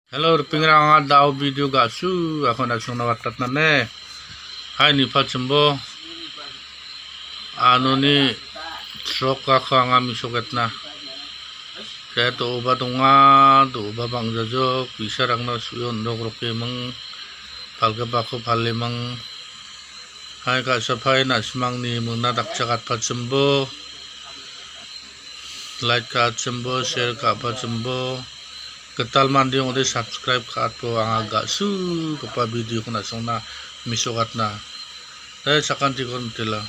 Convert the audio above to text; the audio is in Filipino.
Hello, pingrang daw video gasu. Ako na sung nawatat na ne. Hai ni pachimbo. Ano ni stroke ka nga misukat na. Kaya to ba tunga, to ba bang jajok, bisarang na suyon dok roke mang palga bako pali mang. Hai ka sapay na simang ni mung nadaksakat pachimbo. Like ka pachimbo, share ka pachimbo. Ketal mandi yang udah subscribe ke atau agak su kepa video kena sona misukat na. Saya sakan tikon tela.